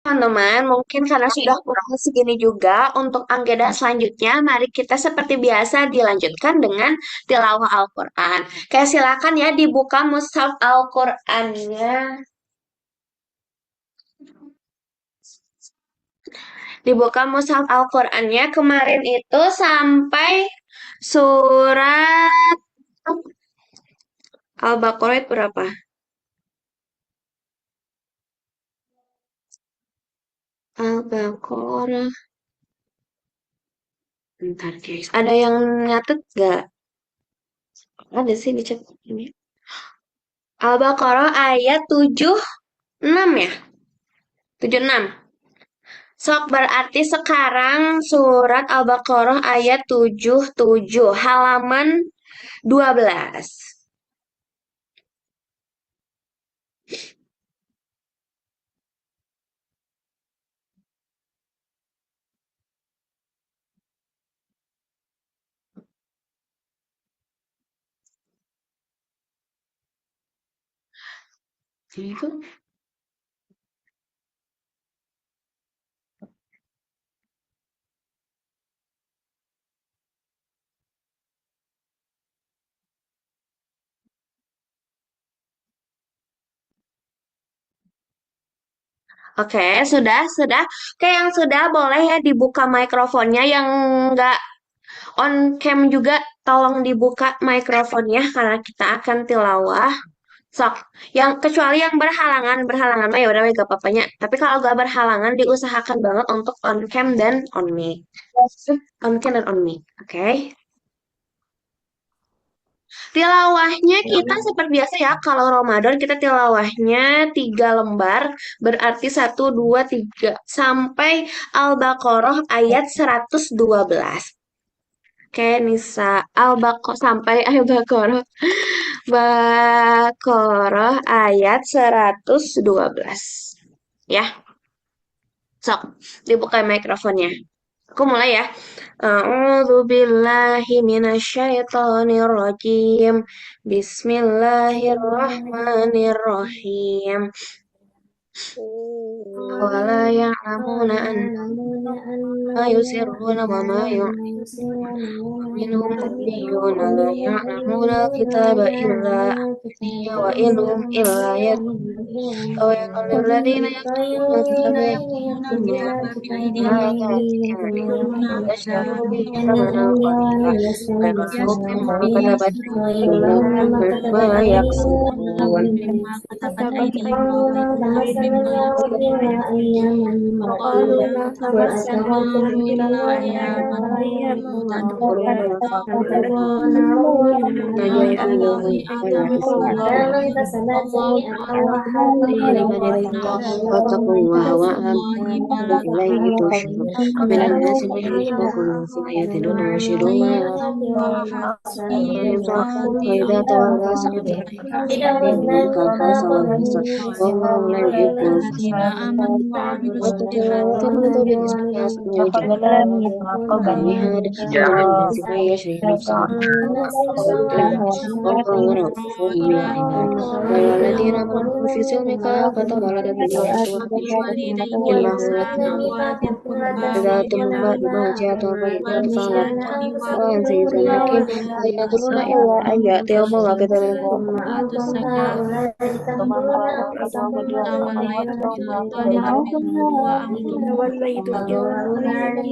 Teman-teman, mungkin karena sudah pukul segini juga untuk agenda selanjutnya, mari kita seperti biasa dilanjutkan dengan tilawah Al-Quran. Kayak silakan ya dibuka mushaf Al-Qurannya. Dibuka mushaf Al-Qurannya kemarin itu sampai surat Al-Baqarah itu berapa? Al-Baqarah. Bentar guys, ada yang nyatet gak? Ada sih di chat ini. Al-Baqarah ayat 76 ya? 76. Sok berarti sekarang surat Al-Baqarah ayat 77 halaman 12. Ini tuh. Oke, sudah. Oke, yang sudah boleh ya dibuka mikrofonnya yang nggak on cam juga tolong dibuka mikrofonnya karena kita akan tilawah. Sok, yang kecuali yang berhalangan mah ya udah gak apa-apanya. Tapi kalau gak berhalangan diusahakan banget untuk on cam dan on mic. On cam dan on mic, oke? Tilawahnya kita seperti biasa ya. Kalau Ramadan kita tilawahnya 3 lembar, berarti 1, 2, 3 sampai Al-Baqarah ayat 112. Oke, Nisa. Al-Baqarah sampai Al-Baqarah. Baqarah ayat 112. Ya, sok dibuka mikrofonnya. Aku mulai ya. A'udzu billahi minasyaitonir rajim. Bismillahirrahmanirrahim. Wala ya'lamuna ma yusirruna wa ma minhum ummiyuna la ya'lamuna kitaba illa amaniya wa inhum illa ويقول الذين يكتبون الكتاب بأيديهم من الآيات ليشتروا به ثمنا قليلا فيذوقهم ما كتبت أيديهم ما يكسبون وقالوا لا تمسنا إلا أياما معدودة فاتقوا الله لمن اتقى واتقوا الله وأنتم إليه تحشرون من الناس من يشرك في آيات الله ويشهدون فإذا تولى سعى إنك البأس والحسن والله لا يحب وتمنى بالنسبة لأسماء الجهاد ومن الناس من يشري نفسه والله رؤوف بالعباد ويا الذين آمنوا في سلم كافة ولا تتبعوا إنه إذا من بعد ما جاءتهم بينات فعلا وعزيز حكيم لا ينظرون إلا أن يأتي يوم الله كتب توليتم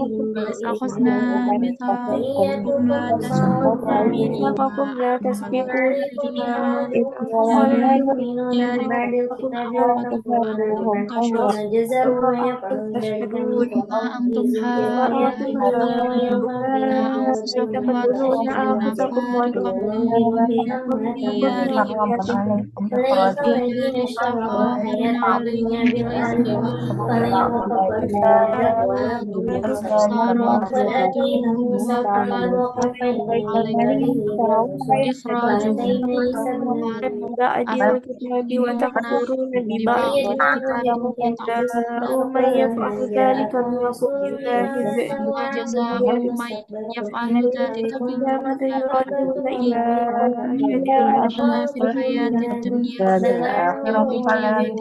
إلا أخذنا ميثاقكم لا تسفكون ميثاقكم لا تسفكون دماءكم ولا دياركم وأنتم تشهدون هؤلاء تقتلون أنفسكم وتخرجون أنفسكم من ديارهم إن تستغاثون عليهم بالإثم صاروا كالقتل عليكم إخراجهم بعد الكتاب تؤمنون وتكفرون ببعض ببعض الكتاب جزاء من يفعل ذلك منكم لله إنما جزاء من يفعل ذلك منكم قيامة يردون إلى أشد العذاب العذاب في الحياة الدنيا وفي الآخرة كذلك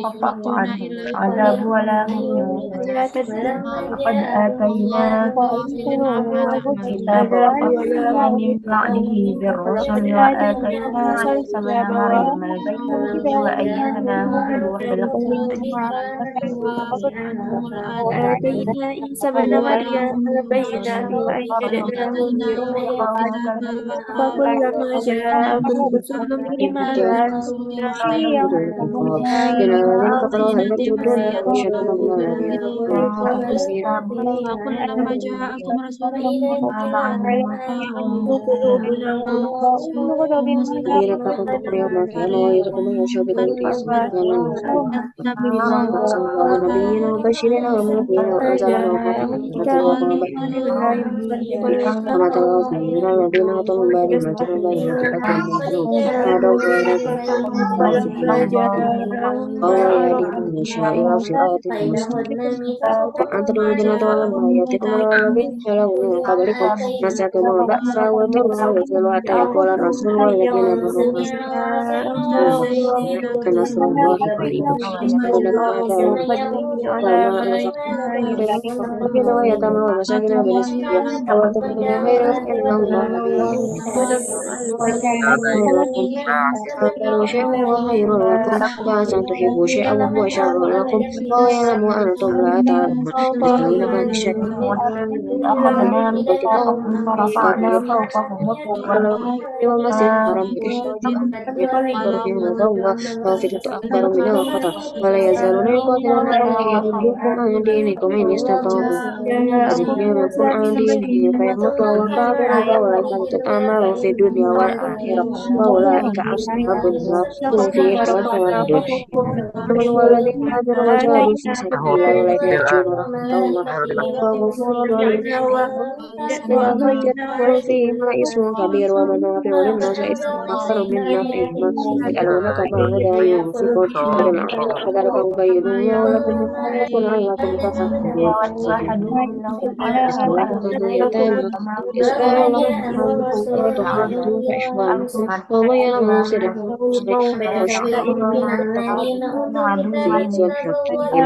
يموتون إلا وهم عذاب ولا هم ينظرون ينظرون لا تدري ولقد آتينا غافل عما تعملون الكتاب وقفنا من بعده بالرسل وآتينا عيسى بن مريم البينات وأيدناه بروح القدس وآتينا عيسى ابن مريم البينات وأيدناه بروح القدس فكلما جاءهم رسل بما لا تهوى وأوحينا إلى إليك الذين كفروا هل تتركون ما إلا بشرا يكون مثلنا إلى فكلما جاءكم رسول معهم الذين كفروا كفروا ما كان ويركم يشاء بغير اسم كان المسلمين أرسل الله نبينا مبشرين ومنذرين وأنزل معهم الكتاب والقرآن وما ترى من الذين أوتوا من بعد ما جاءهم البينات بغيا بينهم هذا الله الله في كل والله يهدي من يشاء إلى صراط مستقيم وأن تدعوا الذين تولوا ما يأتكم الذين خلوا من قبلكم مستهم البأس والضراء والزلزال حتى يقول الرسول والذين آمنوا معه إن نصر الله قريب يسألونك ماذا وما أنفقتم من خير فالمساكين واليتامى والمساكين وابن السبيل وما تفعلوا من خير فإن الله به عليم لكم تعملوا شيئا وهو خير لكم وعسى أن تحبوا شيئا وهو شر لكم وهو يعلم وأنتم لا تعلمون يسألونك عن الشيء والذي أخذنا والكتاب ميثاقهم ورفعنا فوقهم الطور والمسجد الحرام بإخراج أكبر فيه هذا الله وفتنة أكبر من القتل ولا يزالون يقاتلونكم ليردوكم عن دينكم إن استطاعوا فزدناكم عن دينه فيموت وهو كافر فأولئك حبطت أعمالهم في الدنيا والآخرة وأولئك أصحاب النار هم فيها خالدون من والذين هاجروا وجاهدوا في سبيل الله أولئك يرجون رحمة الله والله غفور رحيم إذا زجر فيهما اسم كبير ومنافع للناس اسم أكثر من نفعهما يسألونك ماذا ينفقون قل العفو كذلك نبين الله لكم الآيات لعلكم تفكرون وجاهدوا إنهم يسألونك عن اليتامى إصلاح لهم أو تخافون فإخوانكم والله يعلم مفسدكم ومصلح المتقين عدوا العزيز الحكيم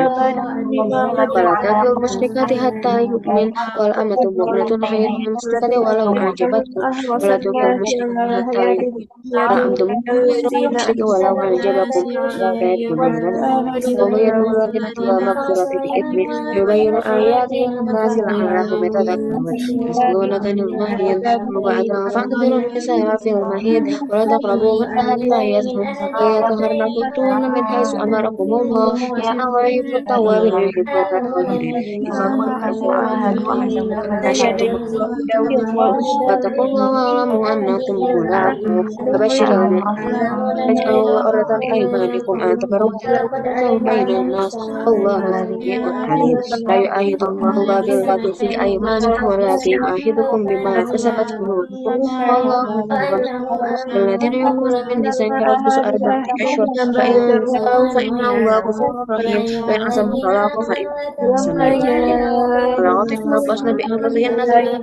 ولا تنكحوا المشركات حتى يؤمن والأمة مؤمنة خير من مشركة ولو أعجبتكم ولا تنكحوا المشركين حتى يؤمنوا وأنتم غير المشرك ولو أعجبكم كافر من هذا والله يدعو الذين إلى مغفرة بإثم يبين آياته للناس لعلهم يتذكرون يسألونك عن المحيض وبعد فاعتبروا النساء في المحيض ولا تقربوهن حتى يطهرن ويطهرن كنتن من حيث أمركم الله إن الله يحب التوابين ويحب المتطهرين إذا وكلما عاهدوا نشأتم واتقوا الله واعلموا أنكم ملاقوه فبشر المؤمنين تجعل الله أرضا لأيمانكم أن تبروا وتتقوا بين الناس والله سميع عليم لا يؤيد الله بالغدو في أيمانكم ولكن يؤيدكم بما كسبت قلوبكم والله غفور الذين يؤمنون بالنساء تربص أربعة أشهر فإن فعلوا فإن الله غفور رحيم وإن عزموا الطلاق فإن سميع عليم والعاطف تربصن بأنفسهن ثلاثة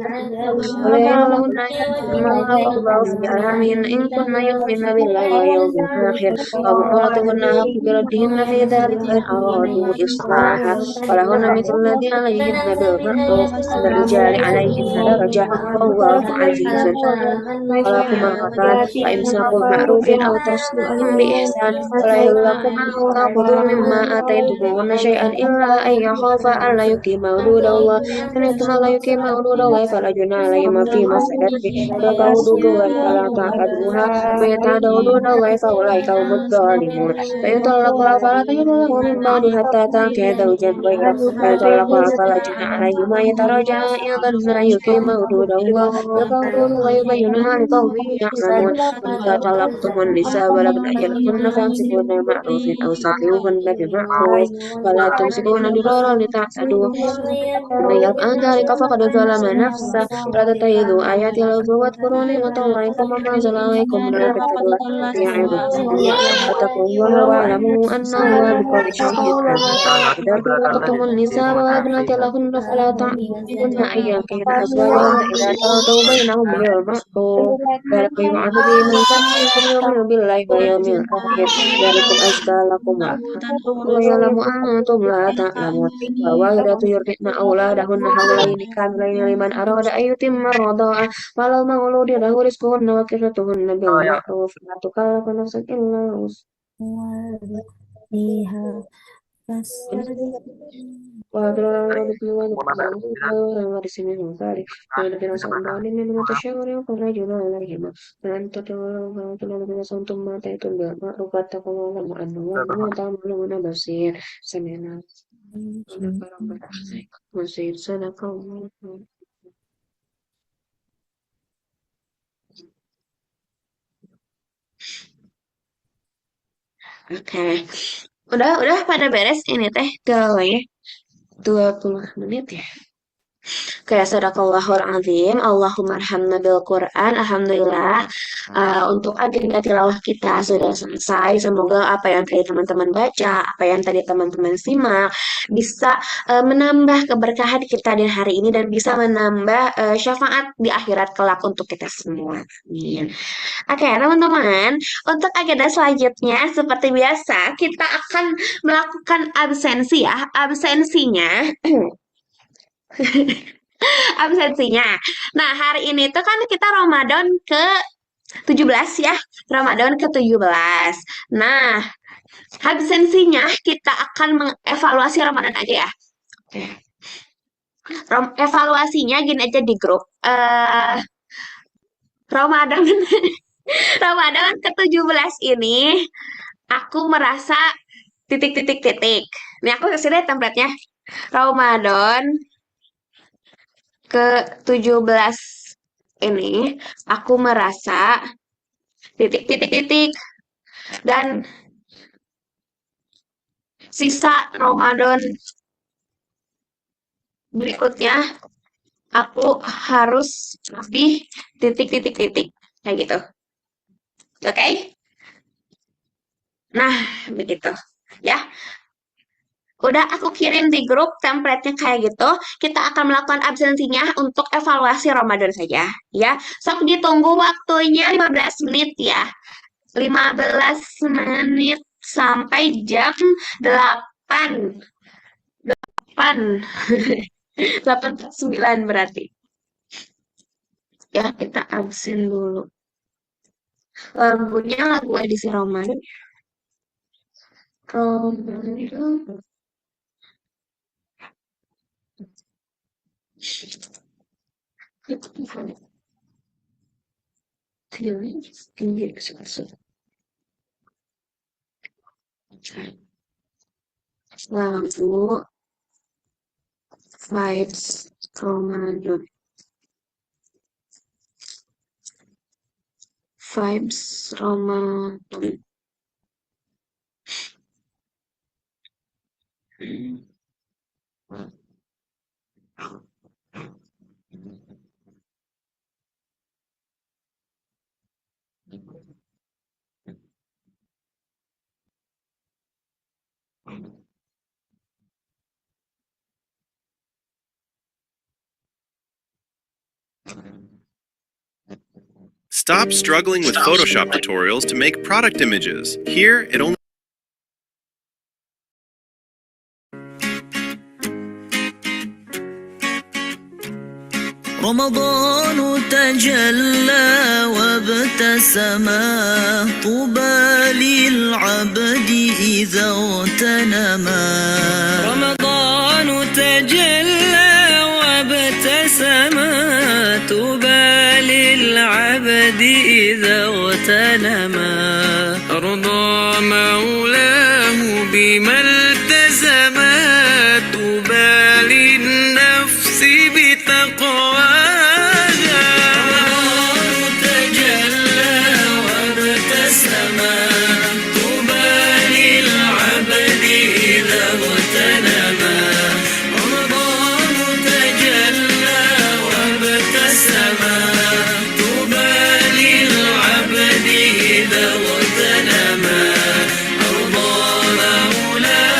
ولا يحل لهن أن يكتمن ما خلق الله في أرحامهن إن كن يؤمن بالله واليوم الآخر وبعولتهن أحق بردهن في ذلك إن أرادوا إصلاحا ولهن مثل الذي عليهن بالمعروف للرجال عليهن درجة والله عزيز حكيم ولكم الغفال فإمساك بمعروف أو تسريح بإحسان ولا يحل لكم أن تأخذوا مما آتيتموهن شيئا إلا أن يخافا ألا يقيما حدود الله فإن يتم لا يقيم حدود الله فلا جناح عليهما فيما افتدت به تلك حدود الله فلا تعتدوها ومن يتعد حدود الله فأولئك هم الظالمون فإن طلقها فلا تحل له من بعد حتى تنكح زوجا غيره فإن طلقها فلا جناح عليهما يتراجعا إن ظنا أن يقيما حدود الله تلك حدود الله يبينها لقوم يعلمون وإذا طلقتم النساء ولم أجلهن فامسكوهن بمعروف أو سرحوهن بمعروف ولا تمسكوهن ضرارا لتعتدوا ومن يفعل ذلك فقد ظلم نفسه ولا تتخذوا آيات الهزوا واذكروا نعمة الله كما أنزل عليكم من الكتاب والحكمة يعظكم به واتقوا الله واعلموا أن الله بكل شيء عليم إذا طلقتم النساء وأذنت لهن فلا تعلمن أن ينكحن أزواجهن إذا تراضوا بينهم بالمعروف ذلك يوعظ به من كان منكم يؤمن بالله واليوم الآخر ذلكم أزكى لكم وأطهر wa ya'lamu antum la ta'lamun. Wa walidatu yurdi'na auladahunna hawlaini kamilaini liman arada an yutimma ar-radha'a wa lal mauludi lahu rizquhunna wa kiswatuhunna bil ma'ruf la tukallafu nafsun illa فيها فاستبق وأضرار ورث منهم ذلك والذين صنعوا من متشاور وقل رجل عليهما فأن تتولوا فأنتم الذين صنتم ما أتيتم بالمعروف واتقوا الله أن الله بما تعملون بصير سمعنا بصير صدق الله. Oke, udah pada beres ini teh gawe 20 menit ya. Kayak sadaqallahul azim, Allahumma arhamna bil Quran. Alhamdulillah, untuk agenda tilawah kita sudah selesai. Semoga apa yang tadi teman-teman baca, apa yang tadi teman-teman simak bisa menambah keberkahan kita di hari ini dan bisa menambah syafaat di akhirat kelak untuk kita semua. Amin. Oke, teman-teman, untuk agenda selanjutnya seperti biasa kita akan melakukan absensi ya. Absensinya. Nah, hari ini tuh kan kita Ramadan ke-17 ya. Ramadan ke-17. Nah, absensinya kita akan mengevaluasi Ramadan aja ya. Oke. Evaluasinya gini aja di grup. Ramadan Ramadan ke-17 ini aku merasa titik. Ini aku kasih deh template-nya. Ramadan ke-17 ini aku merasa titik. Dan sisa Ramadan berikutnya aku harus lebih titik kayak gitu. Oke? Nah, begitu ya. Udah aku kirim di grup template-nya kayak gitu. Kita akan melakukan absensinya untuk evaluasi Ramadan saja ya. Sok ditunggu waktunya 15 menit ya. 15 menit sampai jam 8. 8:09 berarti. Ya, kita absen dulu. Lagunya lagu edisi Ramadan. Lagu Vibes Ramadan. Vibes Ramadan. Stop struggling with Photoshop tutorials to make product images. Here, it only رمضان تجلى وابتسم طوبى للعبد إذا اغتنما رمضان تجلى وابتسم طوبى للعبد إذا اغتنما أرضى مولاه بما التزم طوبى للنفس بتقواها تجلى وابتسم طوبى للعبد إذا اغتنما رمضان تجلى وابتسم طوبى للعبد إذا اغتنما أرضى مولاه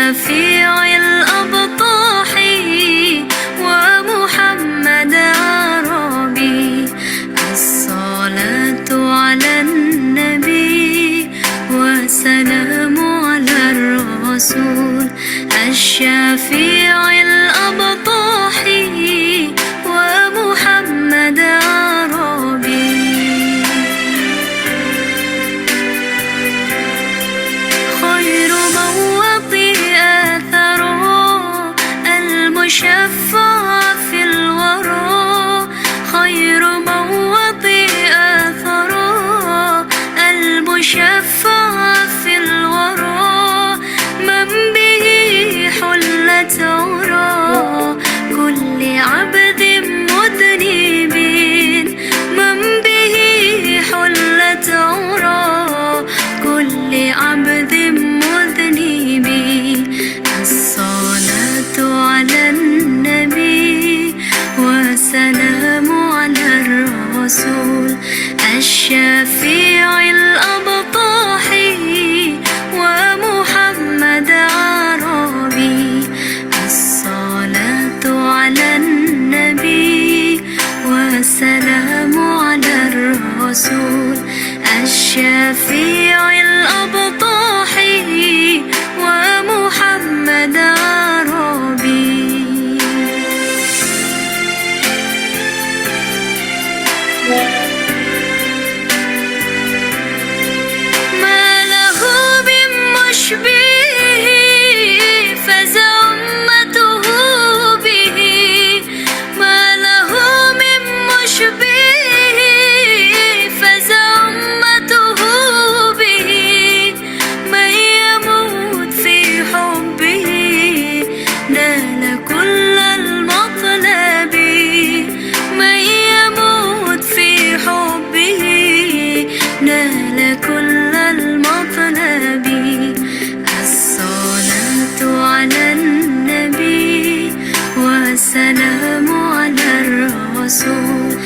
الشفيع الأبطاح ومحمد عربي الصلاة على النبي وسلام على الرسول الشفيع الأبطاح ومحمد عربي خير موطئ أثره المشفع في الورى خير موطئ أثره المشفع في الورى من به حلت عرى كل عبد مذنب من به حلت عرى كل عبد مذنب الصلاة على النبي وسلام على الرسول الشفيع الأبطاح ومحمد عربي الصلاة على النبي وسلام على الرسول الشفيع الأبطاح ومحمد عربي ما له من مشبه فزع أمته به ما له من مشبه فزع أمته به من يموت في حبه نال كل المطلب من يموت في حبه نال كل المطلب الصلاة على النبي وسلام على الرسول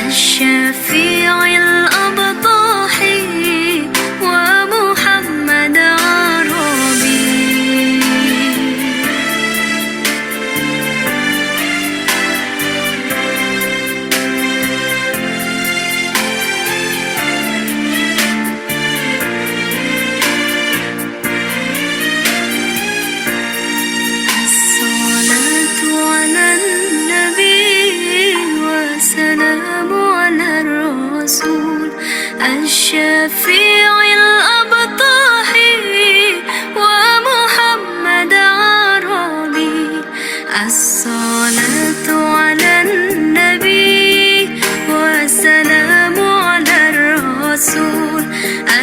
الشفيع الأبطاح ومحمد عربي الصلاة على النبي وسلام على الرسول الشفيع الأبطاح ومحمد عربي الصلاة على النبي وسلام على الرسول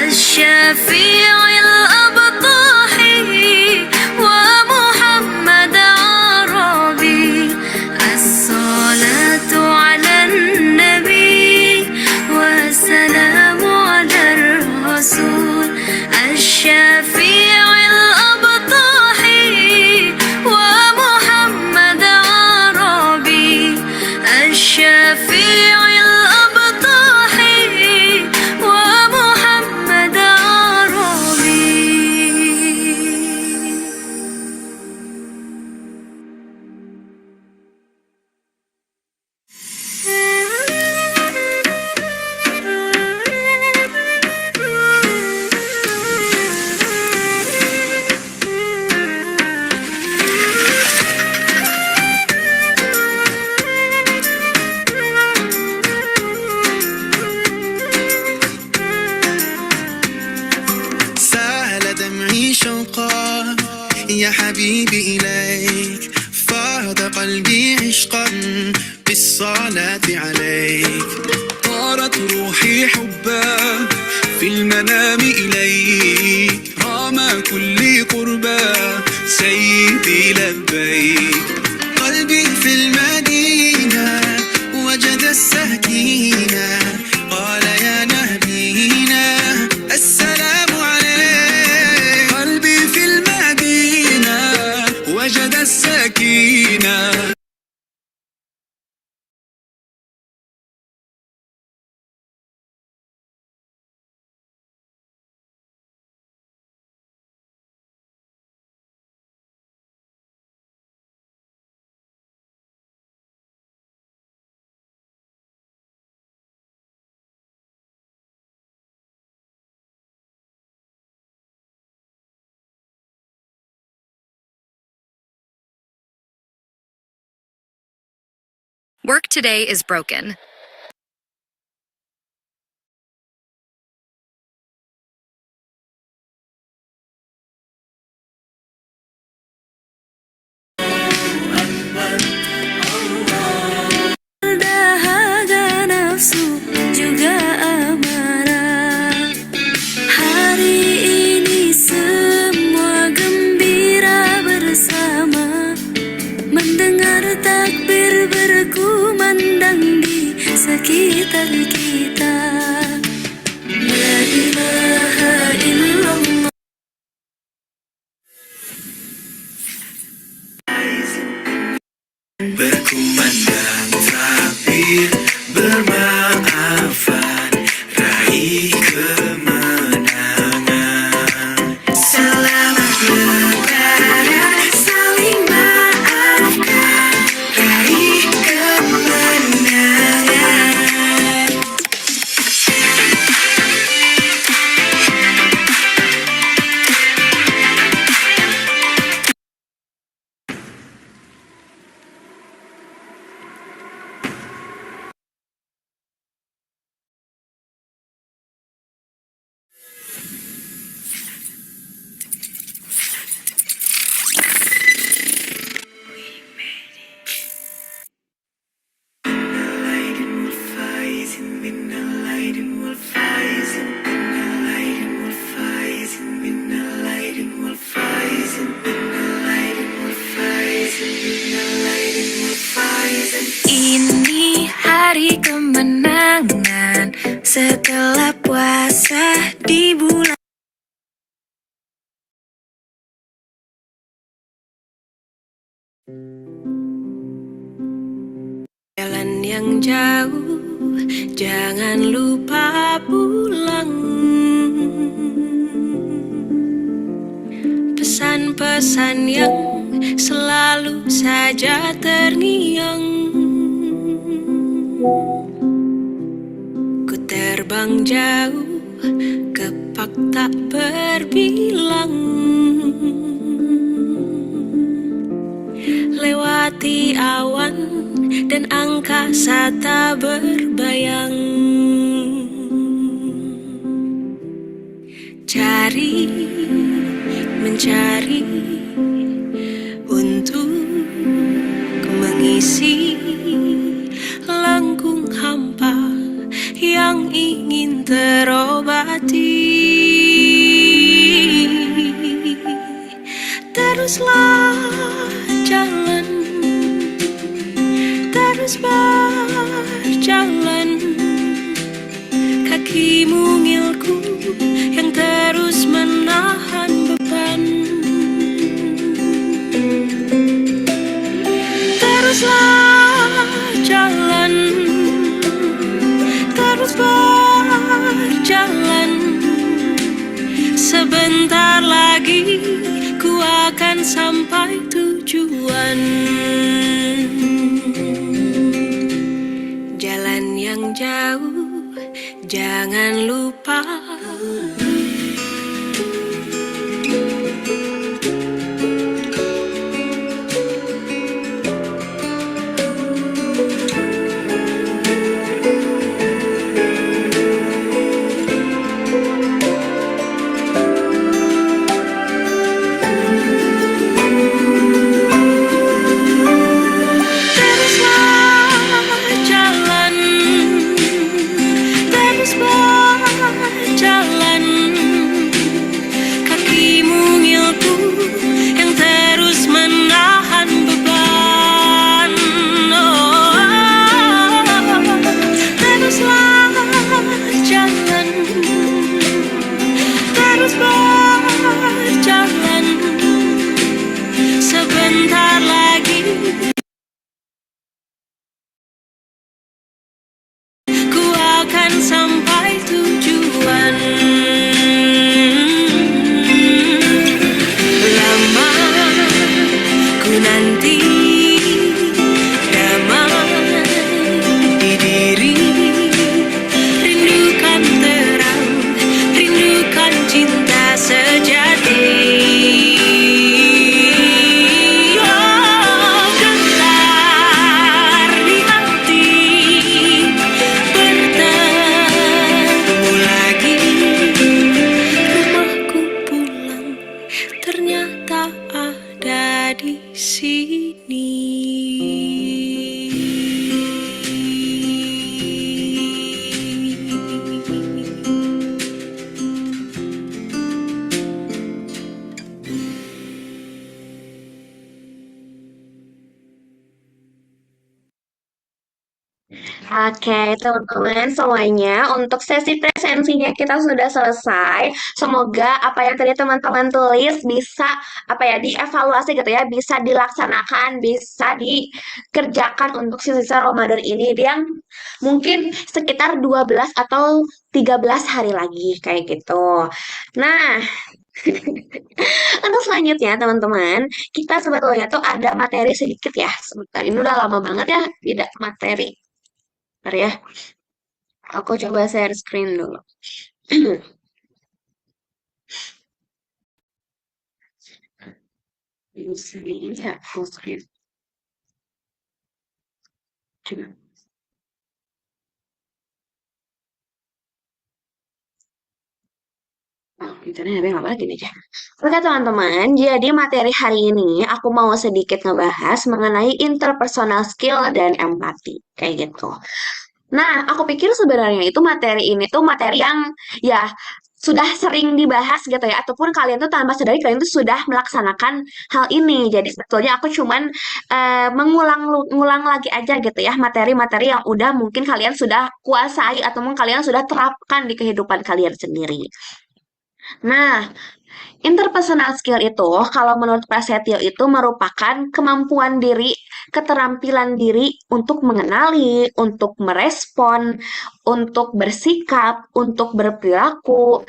الشفيع الأبطاح ومحمد عربي الصلاة على النبي وسلام على الرسول الشفيع الأبطاح ومحمد عربي الشفيع الأبطاح ومحمد عربي سال دمعي شوقا يا حبيبي إليك فاض قلبي عشقا بالصلاة عليك طارت روحي حبا في المنام إليك رام كل قربا سيدي لبيك قلبي في المدينة وجد السكينة قال يا نبينا السلام عليك قلبي في المدينة وجد السكينة Work today is broken. Dahaga nafsu juga amarah. Hari ini semua gembira bersama, mendengar takbir berkumandang di sekitar kita. La ilaha illallah. Berkumandang takbir, bermaafan, raih kemenangan. Selamat berkara, saling maafkan, raih kemenangan. Ini hari kemenangan setelah puasa di bulan. Jalan yang jauh, jangan lupa pulang. Pesan-pesan yang selalu saja terngiang. Ku terbang jauh, kepak tak berbilang. Lewati awan dan angkasa tak berbayang. Cari, mencari untuk mengisi lengkung hampa yang ingin terobati. Teruslah jalan, terus berjalan. Kaki mungilku yang terus menahan beban. Teruslah jalan, terus berjalan. Sebentar lagi ku akan sampai tujuan. Jalan yang jauh, jangan lupa. Terus berjalan. sini. Oke, teman-teman semuanya, untuk sesi presensinya kita sudah selesai. Semoga apa yang tadi teman-teman tulis bisa dievaluasi gitu ya, bisa dilaksanakan, bisa dikerjakan untuk sisa Ramadan ini yang mungkin sekitar 12 atau 13 hari lagi kayak gitu. Nah, untuk selanjutnya teman-teman, kita sebetulnya tuh ada materi sedikit ya. Sebentar, ini udah lama banget ya tidak materi. Bentar ya. Aku coba share screen dulu. Ini ya, full screen. Coba. Internet HP nggak lagi nih ya. Oke teman-teman, jadi materi hari ini aku mau sedikit ngebahas mengenai interpersonal skill dan empati. Kayak gitu. Nah, aku pikir sebenarnya itu materi ini tuh materi yang ya sudah sering dibahas gitu ya, ataupun kalian tuh tanpa sadari kalian tuh sudah melaksanakan hal ini. Jadi sebetulnya aku cuman mengulang lagi aja gitu ya materi-materi yang udah mungkin kalian sudah kuasai atau mungkin kalian sudah terapkan di kehidupan kalian sendiri. Nah, interpersonal skill itu, kalau menurut Prasetyo itu merupakan kemampuan diri, keterampilan diri untuk mengenali, untuk merespon, untuk bersikap, untuk berperilaku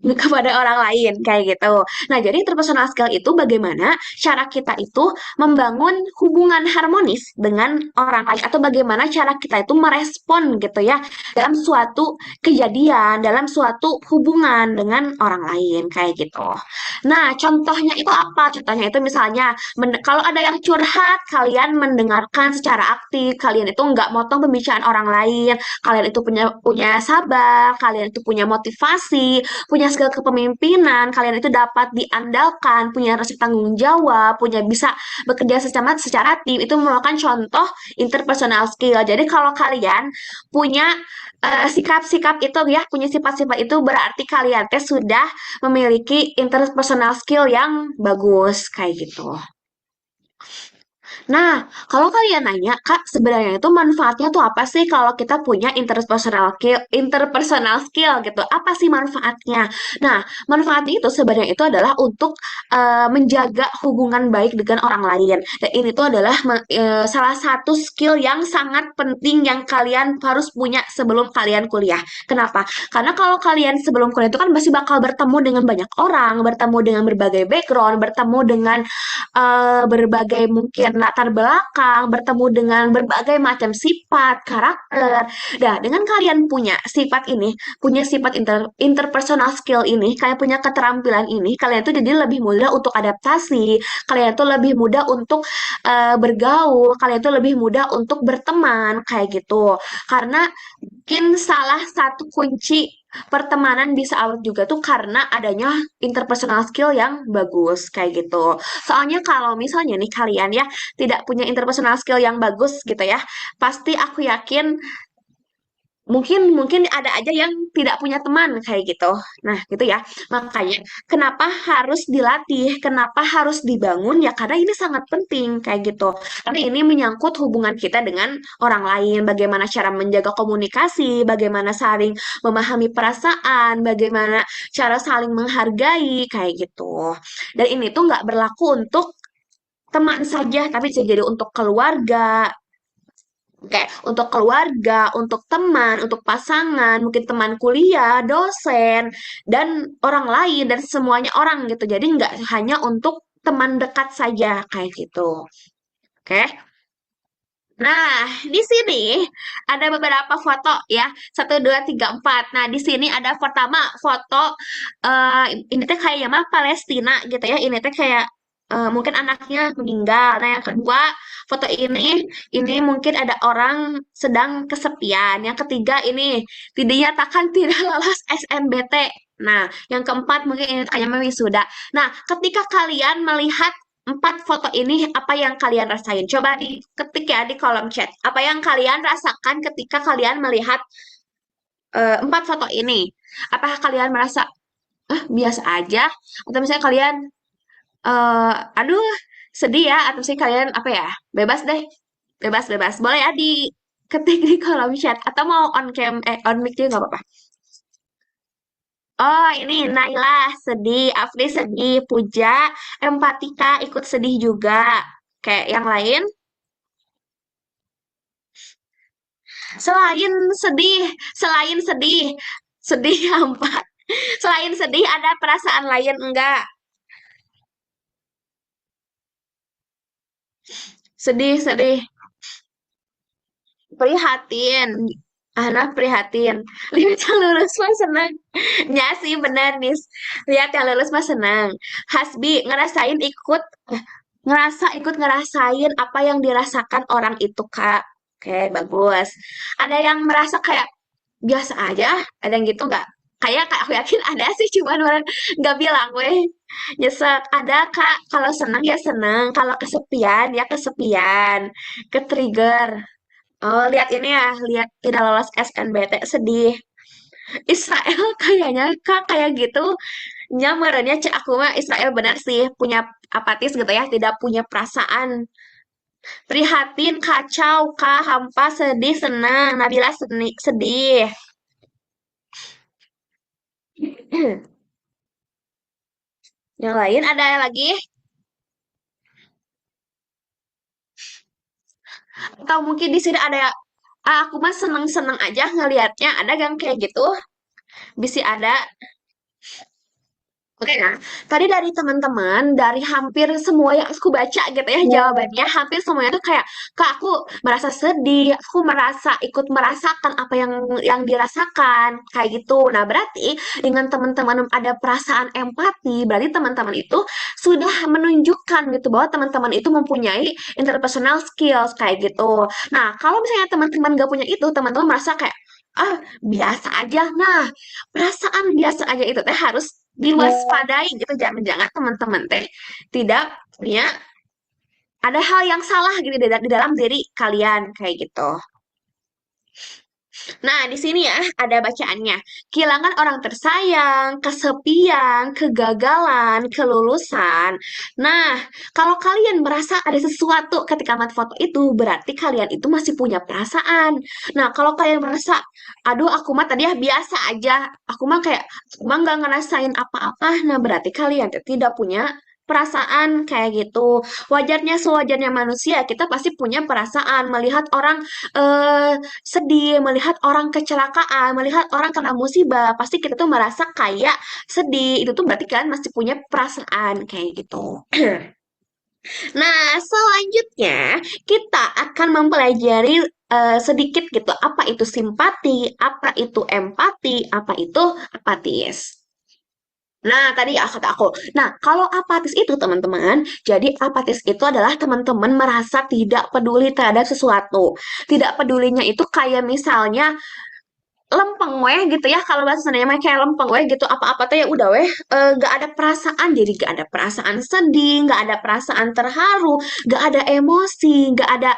kepada orang lain kayak gitu. Nah, jadi interpersonal skill itu bagaimana cara kita itu membangun hubungan harmonis dengan orang lain atau bagaimana cara kita itu merespon gitu ya dalam suatu kejadian, dalam suatu hubungan dengan orang lain kayak gitu. Nah, contohnya itu apa? Contohnya itu misalnya kalau ada yang curhat, kalian mendengarkan secara aktif, kalian itu nggak motong pembicaraan orang lain, kalian itu punya sabar, kalian itu punya motivasi, punya skill kepemimpinan, kalian itu dapat diandalkan, punya rasa tanggung jawab, punya bisa bekerja secara tim, itu merupakan contoh interpersonal skill. Jadi kalau kalian punya sikap-sikap itu ya, punya sifat-sifat itu berarti kalian teh sudah memiliki interpersonal skill yang bagus kayak gitu. Nah, kalau kalian nanya, Kak, sebenarnya itu manfaatnya tuh apa sih kalau kita punya interpersonal skill gitu? Apa sih manfaatnya? Nah, manfaatnya itu sebenarnya itu adalah untuk menjaga hubungan baik dengan orang lain. Dan ini tuh adalah salah satu skill yang sangat penting yang kalian harus punya sebelum kalian kuliah. Kenapa? Karena kalau kalian sebelum kuliah itu kan masih bakal bertemu dengan banyak orang, bertemu dengan berbagai background, bertemu dengan berbagai mungkin latar belakang, bertemu dengan berbagai macam sifat, karakter. Nah, dengan kalian punya sifat ini, punya sifat interpersonal skill ini, kalian punya keterampilan ini, kalian tuh jadi lebih mudah untuk adaptasi, kalian tuh lebih mudah untuk bergaul, kalian tuh lebih mudah untuk berteman, kayak gitu. Karena mungkin salah satu kunci pertemanan bisa awet juga tuh karena adanya interpersonal skill yang bagus kayak gitu. Soalnya kalau misalnya nih kalian ya tidak punya interpersonal skill yang bagus gitu ya, pasti aku yakin mungkin ada aja yang tidak punya teman kayak gitu. Nah, gitu ya. Makanya kenapa harus dilatih, kenapa harus dibangun ya karena ini sangat penting kayak gitu. Karena ini menyangkut hubungan kita dengan orang lain, bagaimana cara menjaga komunikasi, bagaimana saling memahami perasaan, bagaimana cara saling menghargai kayak gitu. Dan ini tuh nggak berlaku untuk teman saja, tapi bisa jadi untuk keluarga, kayak untuk keluarga, untuk teman, untuk pasangan, mungkin teman kuliah, dosen, dan orang lain, dan semuanya orang gitu. Jadi nggak hanya untuk teman dekat saja, kayak gitu. Oke? Nah, di sini ada beberapa foto ya. 1, 2, 3, 4. Nah, di sini ada pertama foto, ini teh kayak mah Palestina gitu ya. Ini teh kayak mungkin anaknya meninggal. Nah, yang kedua, foto ini mungkin ada orang sedang kesepian. Yang ketiga ini dinyatakan tidak lolos SNBT. Nah, yang keempat mungkin ini tanya wisuda. Nah, ketika kalian melihat 4 foto ini, apa yang kalian rasain? Coba diketik ya di kolom chat. Apa yang kalian rasakan ketika kalian melihat 4 foto ini? Apakah kalian merasa biasa aja? Atau misalnya kalian aduh sedih ya? Atau misalnya kalian apa ya? Bebas deh. Bebas. Boleh ya diketik di kolom chat. Atau mau on cam, on mic juga nggak apa-apa. Oh, ini Naila sedih, Afri sedih, Puja, Empatika ikut sedih juga. Kayak yang lain, selain sedih, selain sedih, sedih apa? Selain sedih ada perasaan lain enggak? Sedih. Prihatin. Anak prihatin. Lihat yang lulus mah senang. Ya sih benar nih. Lihat yang lulus mah senang. Hasbi ngerasa ikut ngerasain apa yang dirasakan orang itu, Kak. Oke, bagus. Ada yang merasa kayak biasa aja, ada yang gitu nggak? Kayak aku yakin ada sih, cuman orang nggak bilang, weh. Nyesek. Ada, Kak. Kalau senang ya senang. Kalau kesepian ya kesepian. Ke-trigger. Oh, lihat ini ya. Lihat tidak lolos SNBT. Sedih. Israel kayaknya, Kak, kayak gitu. Nyamarannya cek aku mah Israel benar sih punya apatis gitu ya, tidak punya perasaan. Prihatin, kacau, kak, hampa, sedih, senang. Nabila sedih. Yang lain ada lagi? Atau mungkin di sini ada aku mah seneng-seneng aja ngelihatnya. Ada yang kayak gitu? Bisa ada. Oke, nah, tadi dari teman-teman, dari hampir semua yang aku baca gitu ya jawabannya, hampir semuanya tuh kayak, Kak, aku merasa sedih, aku merasa ikut merasakan apa yang dirasakan, kayak gitu. Nah, berarti dengan teman-teman ada perasaan empati, berarti teman-teman itu sudah menunjukkan gitu bahwa teman-teman itu mempunyai interpersonal skills kayak gitu. Nah, kalau misalnya teman-teman gak punya itu, teman-teman merasa kayak biasa aja. Nah, perasaan biasa aja itu teh harus diwaspadai gitu. Jangan-jangan teman-teman teh tidak punya ada hal yang salah gitu di dalam diri kalian kayak gitu. Nah, di sini ya ada bacaannya. Kehilangan orang tersayang, kesepian, kegagalan, kelulusan. Nah, kalau kalian merasa ada sesuatu ketika melihat foto itu, berarti kalian itu masih punya perasaan. Nah, kalau kalian merasa, aduh aku mah tadi ya biasa aja, aku mah kayak, aku mah nggak ngerasain apa-apa, nah berarti kalian tidak punya perasaan kayak gitu. Wajarnya sewajarnya manusia, kita pasti punya perasaan melihat orang sedih, melihat orang kecelakaan, melihat orang kena musibah, pasti kita tuh merasa kayak sedih. Itu tuh berarti kan masih punya perasaan kayak gitu. Nah, selanjutnya kita akan mempelajari sedikit gitu apa itu simpati, apa itu empati, apa itu apatis. Nah, tadi ya kata aku. Nah, kalau apatis itu teman-teman, jadi apatis itu adalah teman-teman merasa tidak peduli terhadap sesuatu. Tidak pedulinya itu kayak misalnya lempeng weh gitu ya, kalau bahasa Sundanya mah kayak lempeng weh gitu, apa-apa tuh ya udah weh, gak ada perasaan, jadi gak ada perasaan sedih, gak ada perasaan terharu, gak ada emosi, gak ada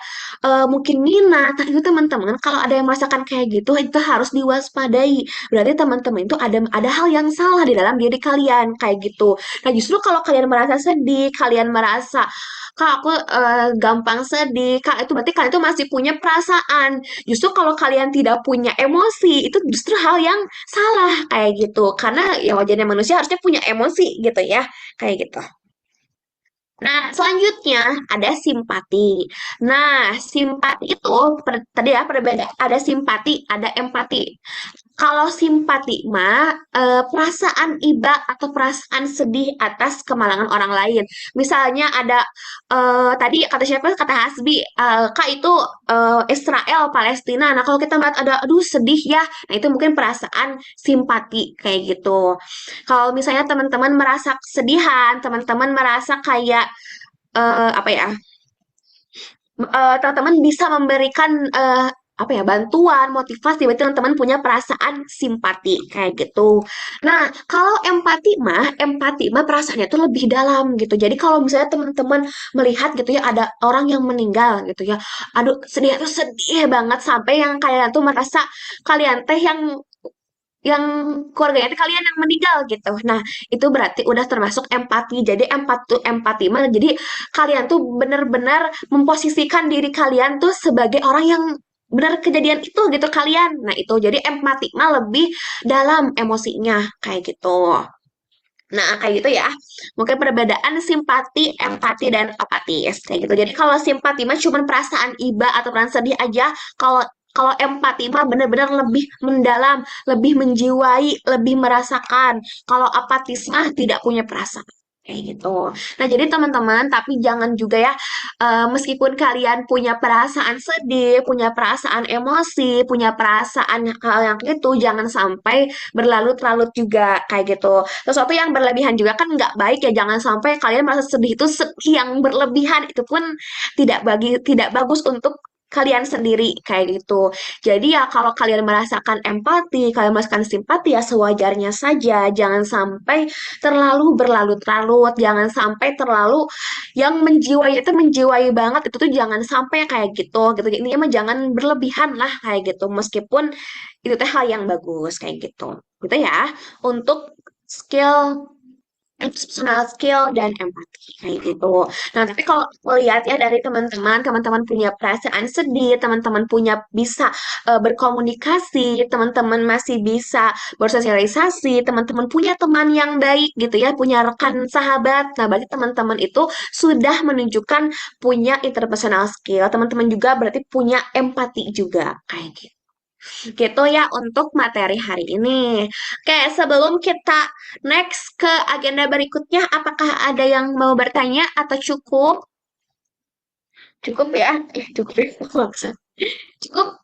mungkin minat. Nah, itu teman-teman kalau ada yang merasakan kayak gitu itu harus diwaspadai, berarti teman-teman itu ada hal yang salah di dalam diri kalian kayak gitu. Nah, justru kalau kalian merasa sedih, kalian merasa Kak, aku gampang sedih. Kak, itu berarti kalian itu masih punya perasaan. Justru kalau kalian tidak punya emosi, itu justru hal yang salah kayak gitu. Karena ya wajarnya manusia harusnya punya emosi gitu ya, kayak gitu. Nah, selanjutnya ada simpati. Nah, simpati itu tadi ya perbedaan ada simpati, ada empati. Kalau simpati mah perasaan iba atau perasaan sedih atas kemalangan orang lain. Misalnya ada tadi kata siapa? Kata Hasbi, Kak itu Israel Palestina. Nah, kalau kita melihat ada aduh sedih ya. Nah, itu mungkin perasaan simpati kayak gitu. Kalau misalnya teman-teman merasa kesedihan, teman-teman merasa kayak apa ya? Teman-teman bisa memberikan apa ya, bantuan, motivasi, berarti teman-teman punya perasaan simpati kayak gitu. Nah, kalau empati mah perasaannya tuh lebih dalam gitu. Jadi kalau misalnya teman-teman melihat gitu ya ada orang yang meninggal gitu ya, aduh sedih tuh sedih banget sampai yang kalian tuh merasa kalian teh yang keluarganya itu kalian yang meninggal gitu. Nah, itu berarti udah termasuk empati. Jadi empati mah jadi kalian tuh benar-benar memposisikan diri kalian tuh sebagai orang yang benar kejadian itu gitu kalian. Nah, itu jadi empati mah lebih dalam emosinya kayak gitu. Nah, kayak gitu ya. Mungkin perbedaan simpati, empati, dan apatis. Kayak gitu. Jadi kalau simpati mah cuma perasaan iba atau perasaan sedih aja. Kalau kalau empati mah benar-benar lebih mendalam, lebih menjiwai, lebih merasakan. Kalau apatis mah tidak punya perasaan. Kayak gitu. Nah, jadi teman-teman, tapi jangan juga ya, meskipun kalian punya perasaan sedih, punya perasaan emosi, punya perasaan hal yang itu, jangan sampai berlarut-larut juga kayak gitu. Sesuatu yang berlebihan juga kan nggak baik ya, jangan sampai kalian merasa sedih itu sedih yang berlebihan, itu pun tidak bagus untuk kalian sendiri kayak gitu. Jadi ya kalau kalian merasakan empati, kalian merasakan simpati ya sewajarnya saja, jangan sampai terlalu berlarut-larut, jangan sampai terlalu yang menjiwai itu menjiwai banget, itu tuh jangan sampai kayak gitu. Ini emang jangan berlebihan lah kayak gitu, meskipun itu teh hal yang bagus kayak gitu ya untuk skill personal skill dan empati kayak gitu. Nah, tapi kalau lihat ya dari teman-teman punya perasaan sedih, teman-teman punya bisa berkomunikasi, teman-teman masih bisa bersosialisasi, teman-teman punya teman yang baik gitu ya, punya rekan sahabat. Nah, berarti teman-teman itu sudah menunjukkan punya interpersonal skill. Teman-teman juga berarti punya empati juga kayak gitu. Gitu ya untuk materi hari ini. Oke, sebelum kita next ke agenda berikutnya, apakah ada yang mau bertanya atau cukup? Cukup ya? Cukup ya, maksud. Cukup,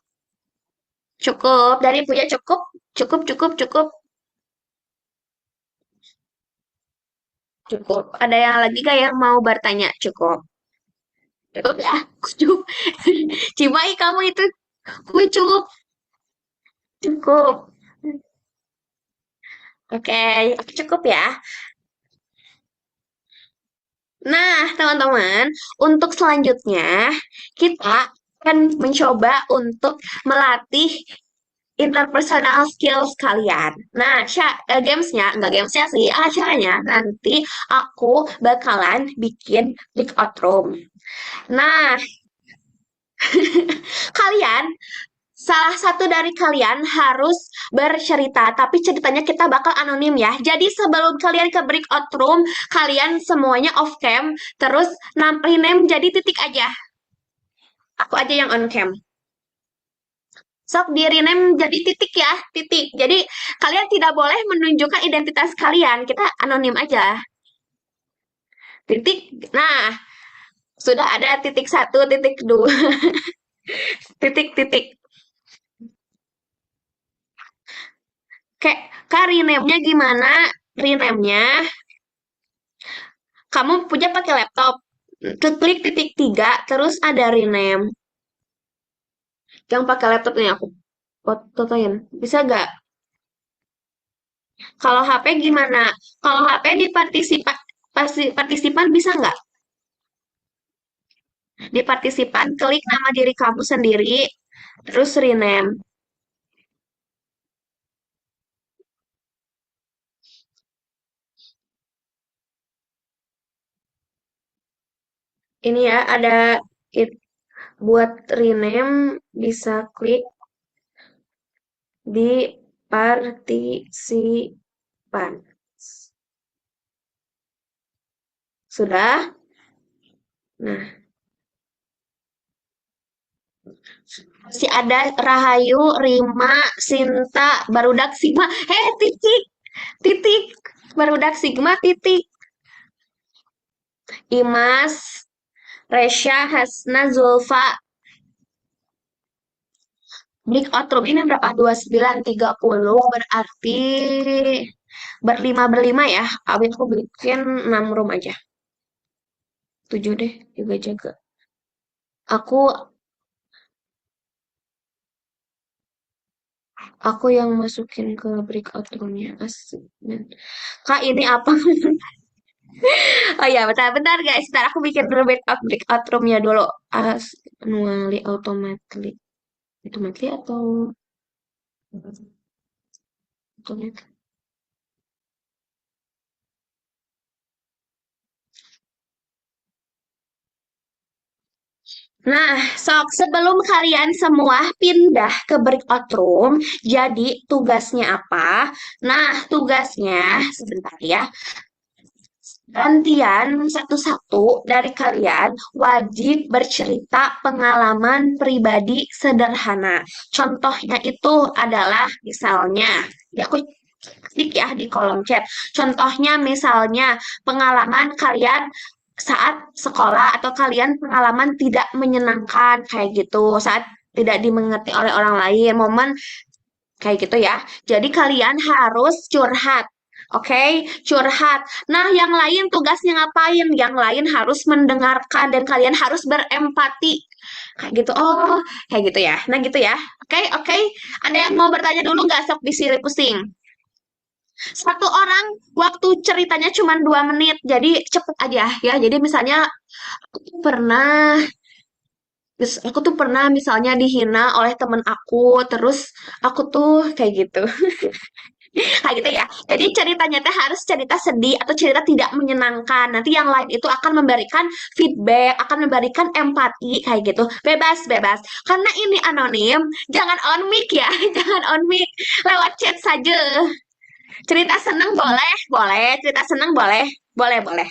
cukup. Dari punya cukup, cukup. Cukup. Ada yang lagi gak yang mau bertanya? Cukup. Cukup ya? Cukup. Cimai kamu itu, cukup. Cukup. Oke, cukup ya. Nah, teman-teman, untuk selanjutnya kita akan mencoba untuk melatih interpersonal skills kalian. Nah, enggak gamesnya sih, acaranya nanti aku bakalan bikin breakout room. Nah, kalian salah satu dari kalian harus bercerita, tapi ceritanya kita bakal anonim ya. Jadi sebelum kalian ke breakout room, kalian semuanya off cam, terus nampihin name jadi titik aja. Aku aja yang on cam. Sok di rename jadi titik ya, titik. Jadi kalian tidak boleh menunjukkan identitas kalian, kita anonim aja. Titik. Nah, sudah ada titik 1, titik 2, titik. Kayak, Kak, rename-nya gimana? Rename-nya, kamu punya pakai laptop. Klik titik 3, terus ada rename. Yang pakai laptop nih aku fotoin. Bisa gak? Kalau HP gimana? Kalau HP di partisipan bisa nggak? Di partisipan, klik nama diri kamu sendiri, terus rename. Ini ya, ada buat rename bisa klik di partisipan. Sudah? Nah, masih ada Rahayu, Rima, Sinta, Barudak, Sigma. Titik. Barudak, Sigma, titik. Imas, Resya, Hasna, Zulfa. Breakout room ini berapa? 29.30 berarti berlima ya. Aku bikin 6 room aja. 7 deh, juga jaga. Aku Aku yang masukin ke breakout room-nya. Asik. Kak, ini apa? Oh ya, bentar-bentar guys. Ntar aku bikin dulu breakout room-nya dulu. Manually, automatically. Automatically atau automatically? Nah, sok sebelum kalian semua pindah ke breakout room, jadi tugasnya apa? Nah, tugasnya sebentar ya. Gantian satu-satu dari kalian wajib bercerita pengalaman pribadi sederhana. Contohnya itu adalah misalnya, ya aku ketik ya di kolom chat. Contohnya misalnya pengalaman kalian saat sekolah atau kalian pengalaman tidak menyenangkan kayak gitu, saat tidak dimengerti oleh orang lain, momen kayak gitu ya. Jadi kalian harus curhat. Oke, curhat. Nah, yang lain tugasnya ngapain? Yang lain harus mendengarkan dan kalian harus berempati. Kayak gitu. Oh, kayak gitu ya. Nah, gitu ya. Oke, oke. Ada yang mau bertanya dulu nggak? Sok disiri pusing. Satu orang waktu ceritanya cuma 2 menit, jadi cepet aja ya. Jadi misalnya aku tuh pernah, aku tuh pernah misalnya dihina oleh temen aku, terus aku tuh kayak gitu. Kayak gitu ya. Jadi ceritanya teh harus cerita sedih atau cerita tidak menyenangkan. Nanti yang lain itu akan memberikan feedback, akan memberikan empati kayak gitu. Bebas, bebas. Karena ini anonim, jangan on mic ya, jangan on mic. Lewat chat saja. Cerita seneng boleh, boleh. Cerita seneng boleh, boleh, boleh.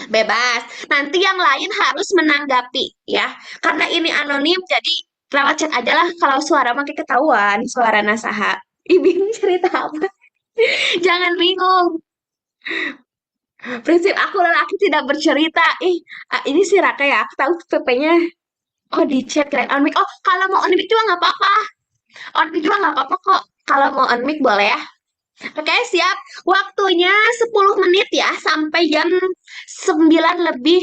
Bebas. Nanti yang lain harus menanggapi ya. Karena ini anonim, jadi lewat chat aja lah. Kalau suara makin ketahuan, suara nasaha. Ih, bingung cerita apa? Jangan bingung. Prinsip aku lelaki tidak bercerita. Ini si Raka ya. Aku tahu PP-nya. Oh, di chat kalian on mic. Oh, kalau mau on mic juga nggak apa-apa. On mic juga nggak apa-apa kok. Kalau mau on mic boleh ya. Oke, siap. Waktunya 10 menit ya. Sampai jam 9 lebih.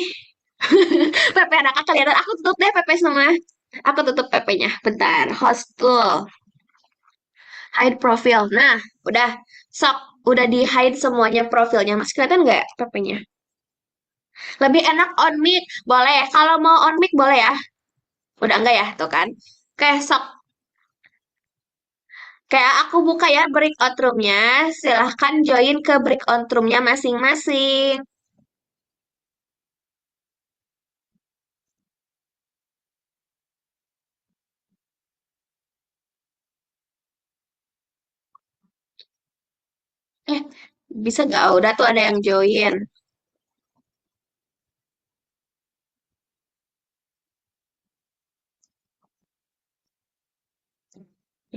PP Raka kelihatan. Aku tutup deh PP semua. Aku tutup PP-nya. Bentar. Hostel. Hide profil. Nah, udah. Sok. Udah di hide semuanya profilnya. Mas, kelihatan nggak PP-nya? Lebih enak on mic, boleh. Kalau mau on mic boleh ya. Udah enggak ya, tuh kan. Oke, sok. Kayak aku buka ya breakout room-nya. Silahkan join ke breakout room-nya masing-masing. Eh, bisa nggak? Udah tuh ada yang join.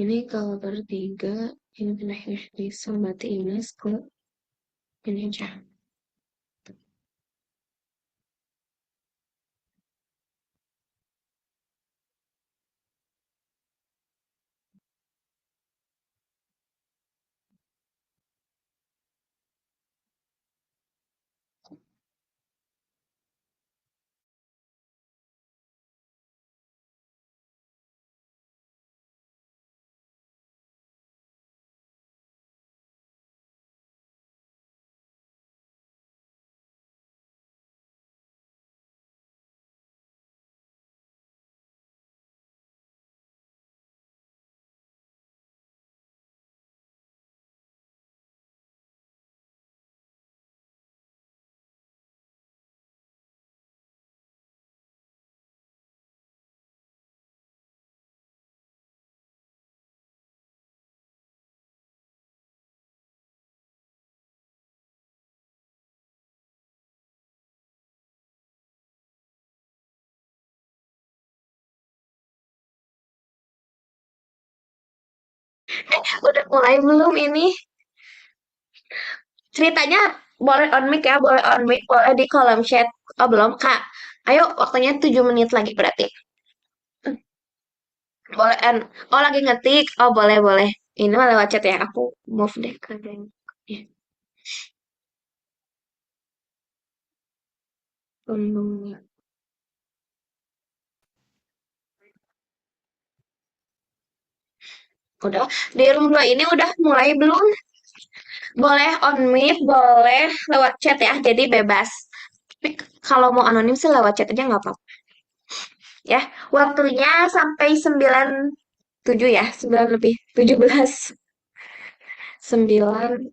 Ini kalau bertiga, ini pindah bisa mati ini ke ini aja. Udah mulai belum ini? Ceritanya boleh on mic ya, boleh on mic, boleh di kolom chat. Oh, belum, Kak. Ayo, waktunya 7 menit lagi berarti. Boleh, oh lagi ngetik. Oh, boleh, boleh. Ini mah lewat chat ya. Aku move deh ke yang. Ya. Belum. Udah. Di room 2 ini udah mulai belum? Boleh on mic, boleh lewat chat ya. Jadi bebas. Tapi kalau mau anonim sih lewat chat aja nggak apa-apa. Ya, waktunya sampai 97 ya, 9 lebih 17. 9:17.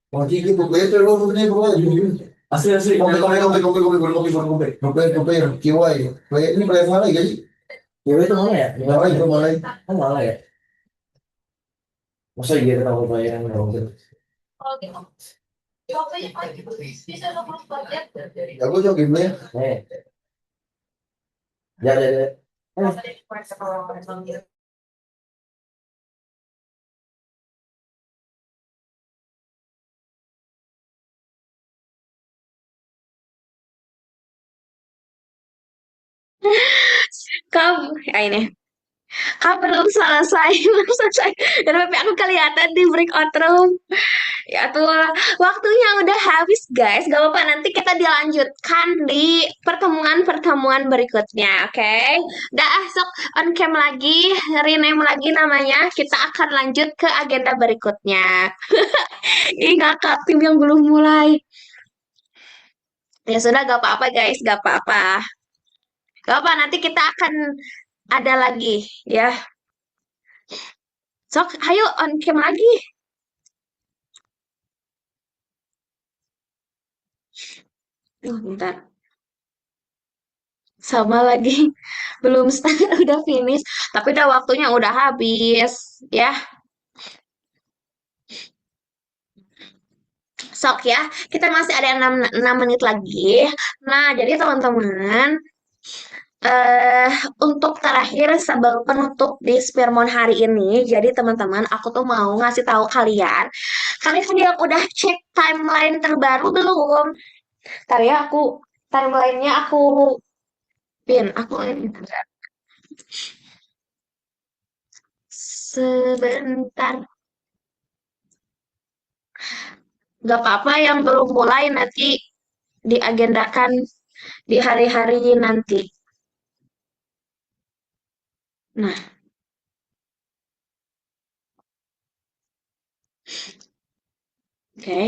Mau gigi kopi itu lo punya kopi asli asli kopi kopi kopi kopi kopi kopi kopi kopi kopi kopi kiwai kopi ini bayar mana jadi kiwai itu mana ya mana itu mana kan mana ya masa iya tahu bayaran dong ya gue coba gimana ya ya ya Kamu, ya ini. Kamu belum selesai, belum selesai. Dan tapi aku kelihatan di breakout room. Ya tuh, waktunya udah habis guys. Gak apa-apa, nanti kita dilanjutkan di pertemuan-pertemuan berikutnya, oke? Udah sok on cam lagi, rename lagi namanya. Kita akan lanjut ke agenda berikutnya. Ih, ngakak tim yang belum mulai. Ya sudah, gak apa-apa guys, gak apa-apa. Gak apa, nanti kita akan ada lagi, ya. Sok, ayo on cam lagi. Bentar. Sama lagi. Belum start, udah finish. Tapi udah waktunya udah habis, ya. Sok ya, kita masih ada 6 menit lagi. Nah, jadi teman-teman, eh untuk terakhir sebelum penutup di Spirmon hari ini, jadi teman-teman, aku tuh mau ngasih tahu kalian, kalian yang udah cek timeline terbaru belum? Ntar ya, timelinenya aku pin, aku sebentar. Gak apa-apa yang belum mulai nanti diagendakan di hari-hari nanti. Nah, oke.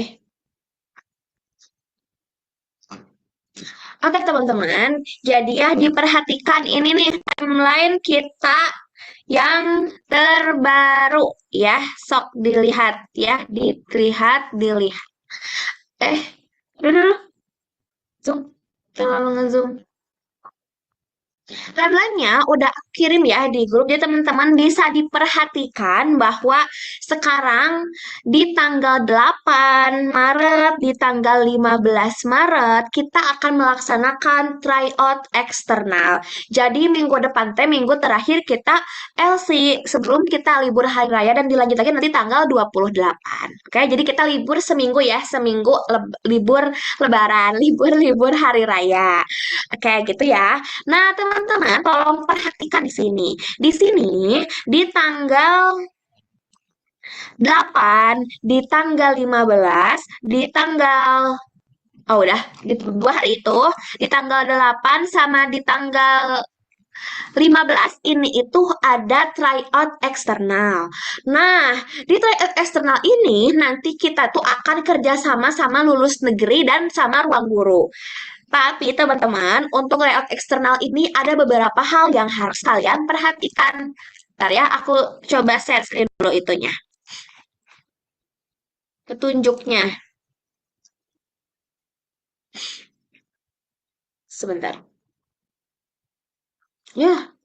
Oke teman-teman, jadi ya diperhatikan ini nih timeline kita yang terbaru ya. Sok dilihat ya, dilihat. Dulu, zoom, terlalu ngezoom. Timeline-nya udah kirim ya di grup, jadi teman-teman bisa diperhatikan bahwa sekarang di tanggal 8 Maret, di tanggal 15 Maret, kita akan melaksanakan tryout eksternal. Jadi minggu depan minggu terakhir kita LC sebelum kita libur hari raya dan dilanjut lagi nanti tanggal 28. Oke, jadi kita libur seminggu ya, seminggu libur lebaran, libur hari raya. Oke, gitu ya. Nah, teman-teman, tolong perhatikan di sini. Di sini, di tanggal 8, di tanggal 15, di tanggal oh udah, di dua hari itu, di tanggal 8 sama di tanggal 15 ini itu ada tryout eksternal. Nah, di tryout eksternal ini nanti kita tuh akan kerja sama lulus negeri dan sama ruang guru. Tapi teman-teman, untuk layout eksternal ini ada beberapa hal yang harus kalian perhatikan. Bentar ya, aku coba share screen dulu itunya. Petunjuknya. Sebentar. Ya.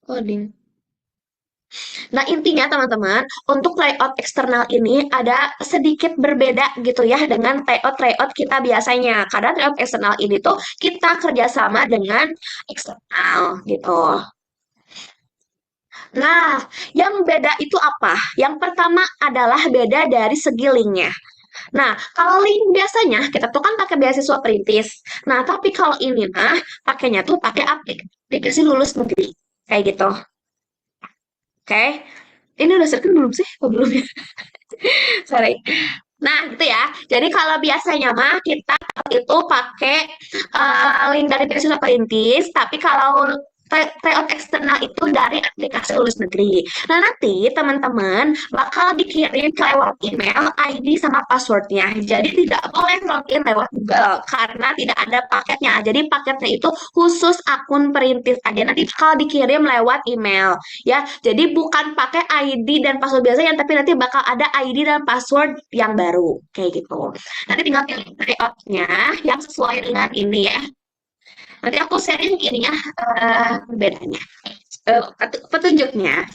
Loading. Nah, intinya teman-teman, untuk layout eksternal ini ada sedikit berbeda gitu ya dengan layout kita biasanya. Karena layout eksternal ini tuh kita kerjasama dengan eksternal gitu. Nah, yang beda itu apa? Yang pertama adalah beda dari segi linknya. Nah, kalau link biasanya kita tuh kan pakai beasiswa perintis. Nah, tapi kalau ini pakainya tuh pakai aplikasi lulus negeri. Kayak gitu. Oke. Ini udah share belum sih? Oh, belum ya. Sorry. Nah, gitu ya. Jadi kalau biasanya kita itu pakai link dari beasiswa perintis, tapi kalau tryout eksternal itu dari aplikasi lulus negeri. Nah, nanti teman-teman bakal dikirim lewat email, ID, sama passwordnya. Jadi tidak boleh login lewat Google karena tidak ada paketnya. Jadi paketnya itu khusus akun perintis aja. Nanti bakal dikirim lewat email. Ya, jadi bukan pakai ID dan password biasanya, tapi nanti bakal ada ID dan password yang baru. Kayak gitu. Nanti tinggal pilih tryoutnya yang sesuai dengan ini ya. Nanti aku sharing ininya bedanya, petunjuknya.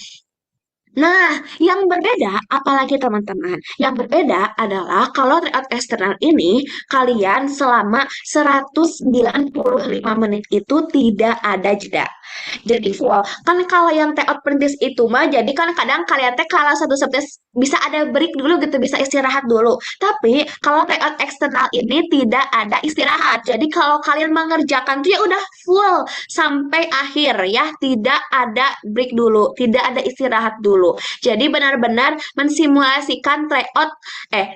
Nah, yang berbeda, apalagi teman-teman, yang berbeda adalah kalau tryout eksternal ini, kalian selama 195 menit itu tidak ada jeda. Jadi full. Kan kalau yang tryout perintis itu jadi kan kadang kalian kalau satu subjek bisa ada break dulu gitu, bisa istirahat dulu. Tapi kalau tryout eksternal ini tidak ada istirahat. Jadi kalau kalian mengerjakan tuh ya udah full sampai akhir ya, tidak ada break dulu, tidak ada istirahat dulu. Jadi benar-benar mensimulasikan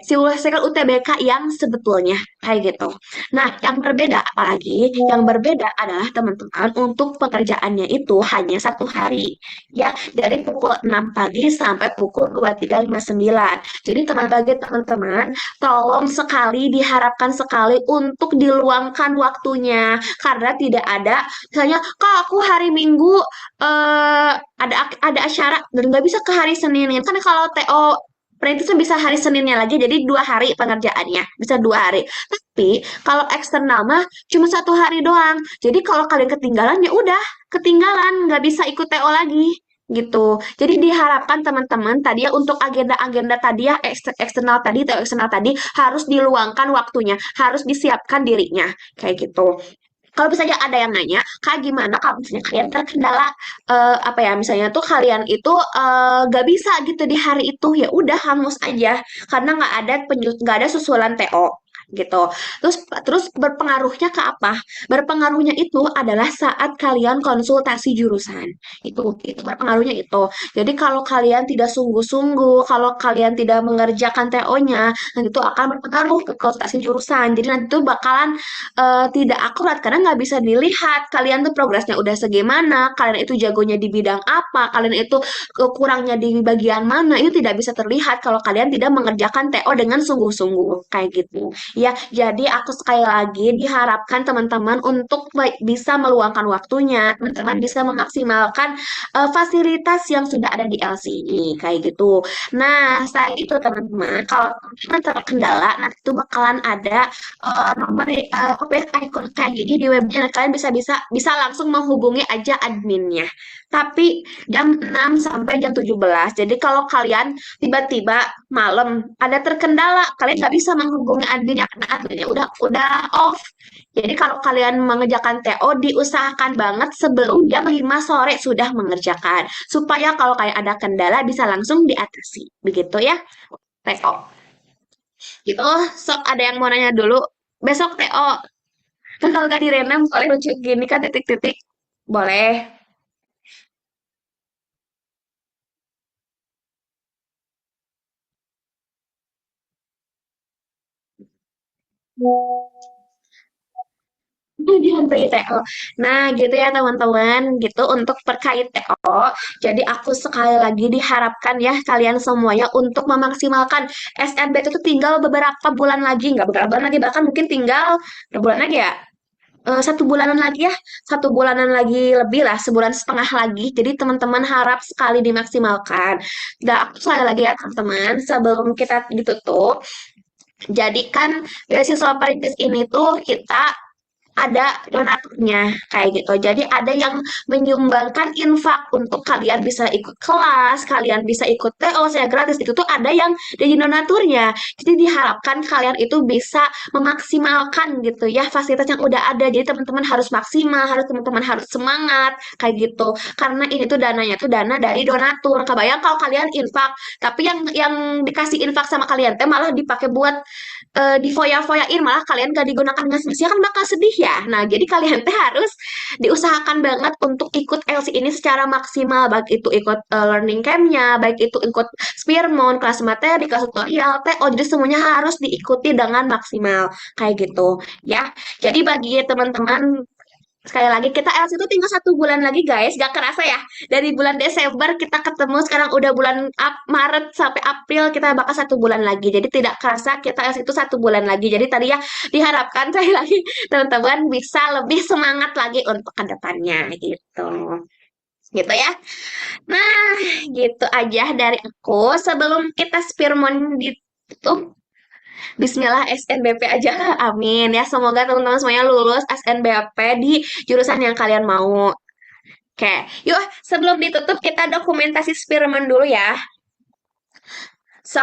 simulasikan UTBK yang sebetulnya kayak gitu. Nah, yang berbeda apalagi? Yang berbeda adalah teman-teman untuk pekerjaannya itu hanya 1 hari. Ya, dari pukul 6 pagi sampai pukul 23.59. Jadi teman-teman, tolong diharapkan sekali untuk diluangkan waktunya karena tidak ada misalnya, "Kak, aku hari Minggu ada acara dan nggak bisa ke hari Senin." Kan kalau TO perintis itu bisa hari Seninnya lagi, jadi 2 hari pengerjaannya, bisa 2 hari. Tapi kalau eksternal cuma 1 hari doang. Jadi kalau kalian ketinggalan ya udah ketinggalan, nggak bisa ikut TO lagi gitu. Jadi diharapkan teman-teman tadi ya untuk agenda-agenda tadi ya eksternal tadi, TO eksternal tadi harus diluangkan waktunya, harus disiapkan dirinya kayak gitu. kalau misalnya ada yang nanya, Kak gimana kalau misalnya kalian terkendala apa ya misalnya tuh kalian itu gak bisa gitu di hari itu ya udah hangus aja karena nggak ada susulan TO gitu. Terus berpengaruhnya ke apa? Berpengaruhnya itu adalah saat kalian konsultasi jurusan. Itu berpengaruhnya itu. Jadi kalau kalian tidak sungguh-sungguh, kalau kalian tidak mengerjakan TO-nya, nanti itu akan berpengaruh ke konsultasi jurusan. Jadi nanti itu bakalan tidak akurat karena nggak bisa dilihat kalian tuh progresnya udah segimana, kalian itu jagonya di bidang apa, kalian itu kurangnya di bagian mana, itu tidak bisa terlihat kalau kalian tidak mengerjakan TO dengan sungguh-sungguh kayak gitu. Ya, jadi aku sekali lagi diharapkan teman-teman untuk bisa meluangkan waktunya, teman-teman bisa memaksimalkan fasilitas yang sudah ada di LCI kayak gitu. Nah, setelah itu teman-teman, kalau teman terkendala, nanti itu bakalan ada nomor ikon kayak gini di webnya. Nah, kalian bisa langsung menghubungi aja adminnya. Tapi jam 6 sampai jam 17. Jadi kalau kalian tiba-tiba malam ada terkendala, kalian nggak bisa menghubungi adminnya karena adminnya udah off. Jadi kalau kalian mengerjakan TO diusahakan banget sebelum jam 5 sore sudah mengerjakan supaya kalau kayak ada kendala bisa langsung diatasi. Begitu ya. TO. Gitu. Sok ada yang mau nanya dulu. Besok TO. Kan kalau gak direnem boleh lucu gini kan titik-titik. Boleh. Dihantui TO. Nah, gitu ya teman-teman, gitu untuk terkait TO. Jadi aku sekali lagi diharapkan ya kalian semuanya untuk memaksimalkan SNB itu tinggal beberapa bulan lagi, nggak beberapa bulan lagi, bahkan mungkin tinggal berapa bulan lagi ya? 1 bulanan lagi ya, 1 bulanan lagi lebih lah, 1,5 bulan lagi. Jadi teman-teman harap sekali dimaksimalkan. Dan aku sekali lagi ya teman-teman, sebelum kita ditutup, jadikan beasiswa perintis ini tuh kita ada donaturnya kayak gitu. Jadi ada yang menyumbangkan infak untuk kalian bisa ikut kelas, kalian bisa ikut TO saya gratis itu tuh ada yang jadi donaturnya. Jadi diharapkan kalian itu bisa memaksimalkan gitu ya fasilitas yang udah ada. Jadi teman-teman harus maksimal, teman-teman harus semangat kayak gitu. Karena ini tuh dananya tuh dana dari donatur. Kebayang kalau kalian infak, tapi yang dikasih infak sama kalian teh malah dipakai buat difoya-foyain malah kalian gak digunakan dengan sia kan bakal sedih ya. Nah, jadi kalian teh harus diusahakan banget untuk ikut LC ini secara maksimal, baik itu ikut learning camp-nya, baik itu ikut Spearmon, kelas materi, kelas tutorial, TO, jadi semuanya harus diikuti dengan maksimal kayak gitu ya. Jadi bagi teman-teman sekali lagi kita LC itu tinggal 1 bulan lagi guys, gak kerasa ya dari bulan Desember kita ketemu sekarang udah bulan Maret sampai April kita bakal 1 bulan lagi, jadi tidak kerasa kita LC itu 1 bulan lagi. Jadi tadi ya diharapkan sekali lagi teman-teman bisa lebih semangat lagi untuk kedepannya gitu ya. Nah gitu aja dari aku sebelum kita Spearmon ditutup. Bismillah SNBP aja, amin ya. Semoga teman-teman semuanya lulus SNBP di jurusan yang kalian mau. Oke, yuk sebelum ditutup kita dokumentasi Spearmon dulu ya. So,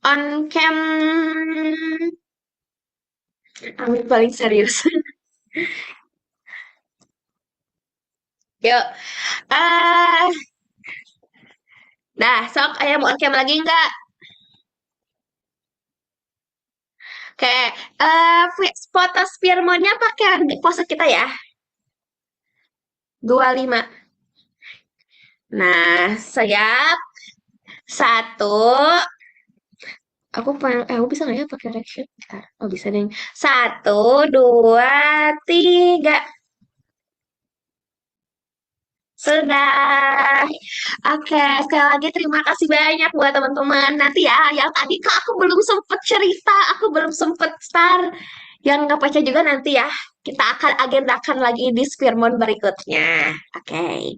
on cam, amin paling serius. Yuk, dah, sok ayah mau on cam lagi nggak? Oke, foto Spearmonnya pakai pose kita ya. 25. Nah, siap. 1. Aku bisa nggak ya pakai reaction? Oh bisa deh. 1, 2, 3. Sudah. Oke, sekali lagi terima kasih banyak buat teman-teman. Nanti ya, yang tadi Kak aku belum sempet cerita, aku belum sempet start. Yang nggak percaya juga nanti ya, kita akan agendakan lagi di Spearmon berikutnya. Oke.